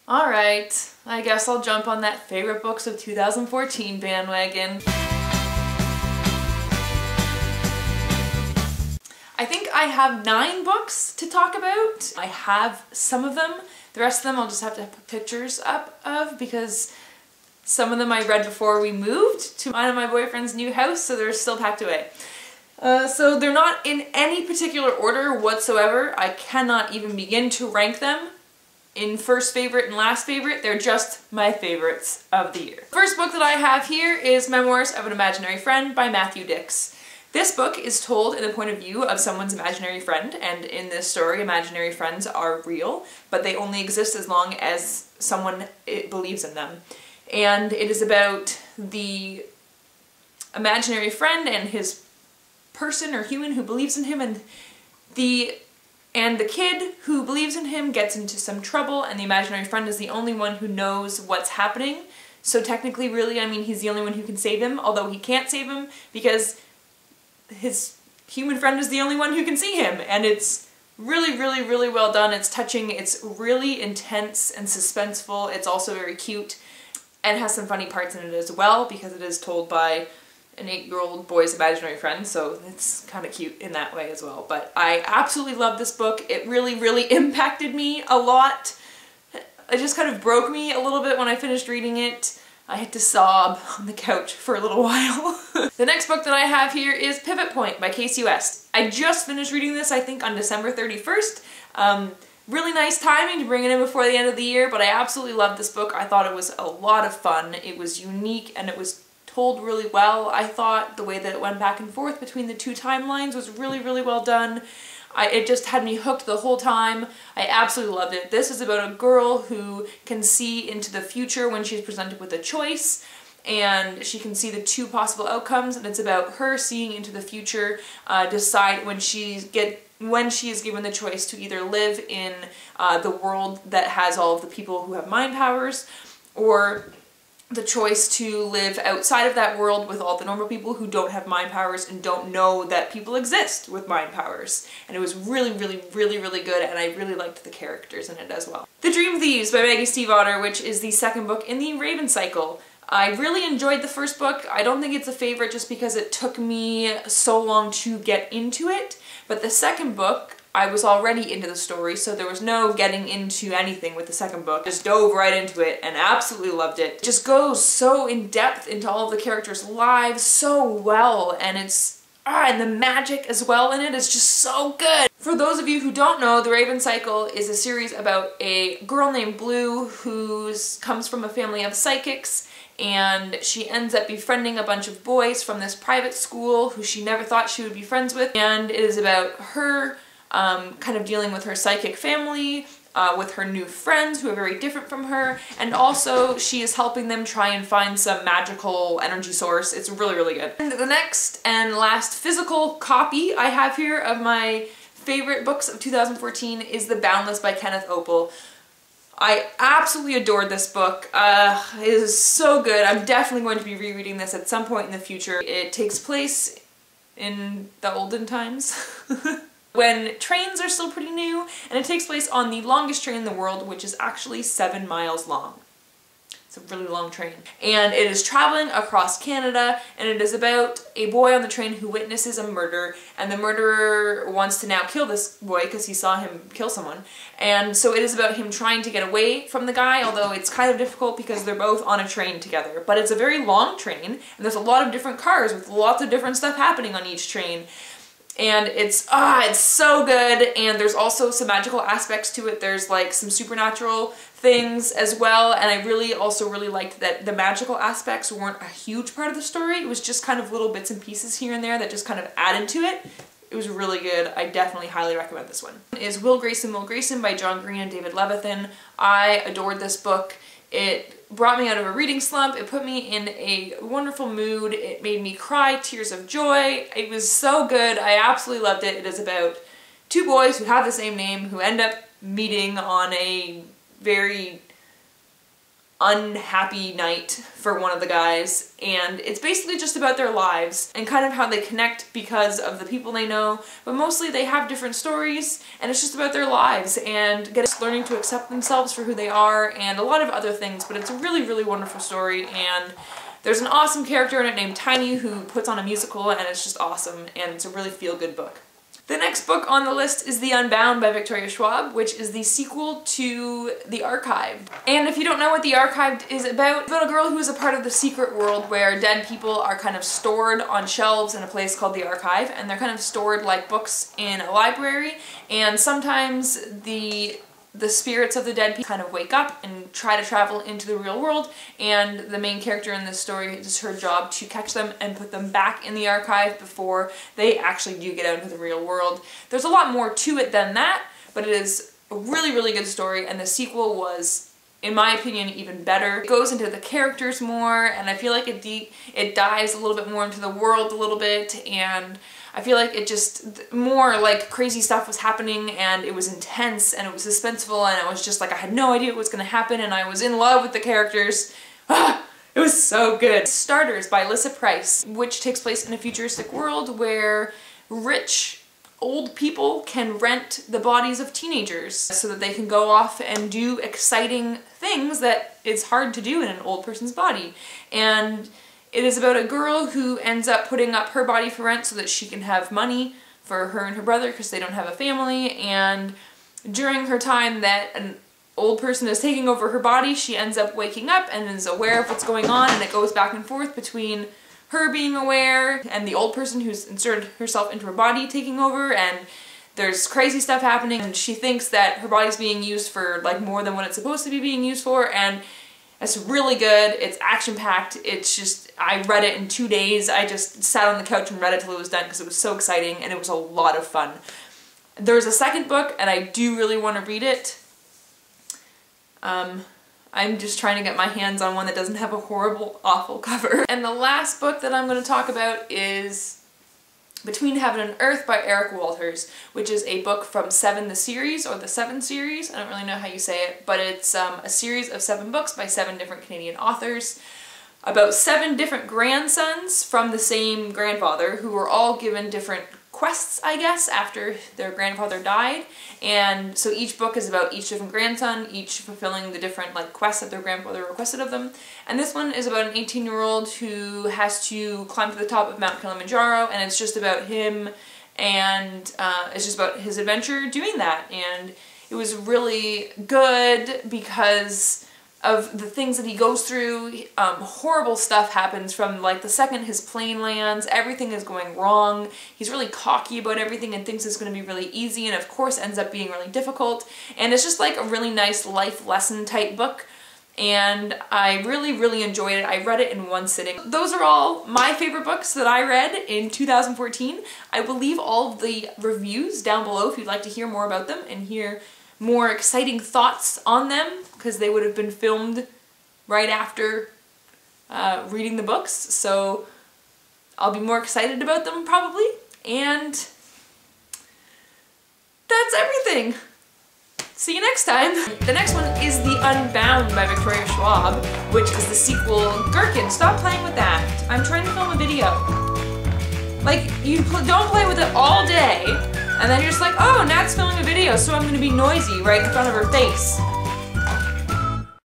Alright, I guess I'll jump on that favorite books of 2014 bandwagon. I think I have 9 books to talk about. I have some of them. The rest of them I'll just have to put pictures up of because some of them I read before we moved to mine and my boyfriend's new house, so they're still packed away. So they're not in any particular order whatsoever. I cannot even begin to rank them in first favorite and last favorite. They're just my favorites of the year. First book that I have here is Memoirs of an Imaginary Friend by Matthew Dix. This book is told in the point of view of someone's imaginary friend, and in this story imaginary friends are real, but they only exist as long as someone believes in them. And it is about the imaginary friend and his person or human who believes in him, and the kid who believes in him gets into some trouble, and the imaginary friend is the only one who knows what's happening. So technically, really, I mean, he's the only one who can save him, although he can't save him because his human friend is the only one who can see him. And it's really, really, really well done. It's touching, it's really intense and suspenseful. It's also very cute and has some funny parts in it as well because it is told by an 8-year-old boy's imaginary friend, so it's kind of cute in that way as well. But I absolutely love this book. It really, really impacted me a lot. It just kind of broke me a little bit when I finished reading it. I had to sob on the couch for a little while. The next book that I have here is Pivot Point by Casey West. I just finished reading this, I think, on December 31st. Really nice timing to bring it in before the end of the year, but I absolutely loved this book. I thought it was a lot of fun. It was unique and it was told really well. I thought the way that it went back and forth between the two timelines was really, really well done. It just had me hooked the whole time. I absolutely loved it. This is about a girl who can see into the future when she's presented with a choice, and she can see the 2 possible outcomes, and it's about her seeing into the future, decide when she is given the choice to either live in the world that has all of the people who have mind powers, or the choice to live outside of that world with all the normal people who don't have mind powers and don't know that people exist with mind powers. And it was really, really, really, really good, and I really liked the characters in it as well. The Dream Thieves by Maggie Stiefvater, which is the second book in the Raven cycle. I really enjoyed the first book. I don't think it's a favorite just because it took me so long to get into it, but the second book I was already into the story, so there was no getting into anything with the second book. Just dove right into it and absolutely loved it. It just goes so in depth into all of the characters' lives so well, and and the magic as well in it is just so good. For those of you who don't know, The Raven Cycle is a series about a girl named Blue who comes from a family of psychics, and she ends up befriending a bunch of boys from this private school who she never thought she would be friends with, and it is about her kind of dealing with her psychic family, with her new friends who are very different from her, and also she is helping them try and find some magical energy source. It's really, really good. And the next and last physical copy I have here of my favorite books of 2014 is The Boundless by Kenneth Opel. I absolutely adored this book. It is so good. I'm definitely going to be rereading this at some point in the future. It takes place in the olden times. When trains are still pretty new, and it takes place on the longest train in the world, which is actually 7 miles long. It's a really long train. And it is traveling across Canada, and it is about a boy on the train who witnesses a murder, and the murderer wants to now kill this boy because he saw him kill someone. And so it is about him trying to get away from the guy, although it's kind of difficult because they're both on a train together. But it's a very long train, and there's a lot of different cars with lots of different stuff happening on each train. And it's so good, and there's also some magical aspects to it. There's like some supernatural things as well, and I also really liked that the magical aspects weren't a huge part of the story. It was just kind of little bits and pieces here and there that just kind of added to it. It was really good. I definitely highly recommend this one. Is Will Grayson by John Green and David Levithan. I adored this book. It brought me out of a reading slump. It put me in a wonderful mood. It made me cry tears of joy. It was so good. I absolutely loved it. It is about 2 boys who have the same name who end up meeting on a very unhappy night for one of the guys, and it's basically just about their lives and kind of how they connect because of the people they know, but mostly they have different stories, and it's just about their lives and learning to accept themselves for who they are and a lot of other things. But it's a really, really wonderful story, and there's an awesome character in it named Tiny who puts on a musical, and it's just awesome, and it's a really feel-good book. The next book on the list is The Unbound by Victoria Schwab, which is the sequel to The Archived. And if you don't know what The Archived is about, it's about a girl who is a part of the secret world where dead people are kind of stored on shelves in a place called The Archive, and they're kind of stored like books in a library, and sometimes the spirits of the dead people kind of wake up and try to travel into the real world, and the main character in this story, it's her job to catch them and put them back in the archive before they actually do get out into the real world. There's a lot more to it than that, but it is a really, really good story, and the sequel was, in my opinion, even better. It goes into the characters more, and I feel like it dives a little bit more into the world a little bit, and I feel like it just, more like crazy stuff was happening, and it was intense, and it was suspenseful, and it was just like I had no idea what was going to happen, and I was in love with the characters. It was so good. Starters by Alyssa Price, which takes place in a futuristic world where rich old people can rent the bodies of teenagers so that they can go off and do exciting things that it's hard to do in an old person's body. And it is about a girl who ends up putting up her body for rent so that she can have money for her and her brother because they don't have a family, and during her time that an old person is taking over her body, she ends up waking up and is aware of what's going on, and it goes back and forth between her being aware and the old person who's inserted herself into her body taking over, and there's crazy stuff happening, and she thinks that her body's being used for like more than what it's supposed to be being used for, and it's really good. It's action-packed. It's just, I read it in 2 days. I just sat on the couch and read it till it was done because it was so exciting, and it was a lot of fun. There's a second book, and I do really want to read it. I'm just trying to get my hands on one that doesn't have a horrible, awful cover. And the last book that I'm going to talk about is Between Heaven and Earth by Eric Walters, which is a book from Seven the series, or the Seven series, I don't really know how you say it, but it's a series of 7 books by 7 different Canadian authors about 7 different grandsons from the same grandfather who were all given different quests, I guess, after their grandfather died. And so each book is about each different grandson, each fulfilling the different like quests that their grandfather requested of them. And this one is about an 18-year-old who has to climb to the top of Mount Kilimanjaro, and it's just about him, and it's just about his adventure doing that. And it was really good because of the things that he goes through. Horrible stuff happens from like the second his plane lands, everything is going wrong. He's really cocky about everything and thinks it's going to be really easy, and of course ends up being really difficult. And it's just like a really nice life lesson type book, and I really, really enjoyed it. I read it in one sitting. Those are all my favorite books that I read in 2014. I will leave all of the reviews down below if you'd like to hear more about them and hear more exciting thoughts on them, because they would have been filmed right after reading the books, so I'll be more excited about them probably. And that's everything. See you next time. The next one is The Unbound by Victoria Schwab, which is the sequel. Gherkin, stop playing with that. I'm trying to film a video. Like, you don't play with it all day, and then you're just like, oh, Nat's filming a video, so I'm gonna be noisy right in front of her face.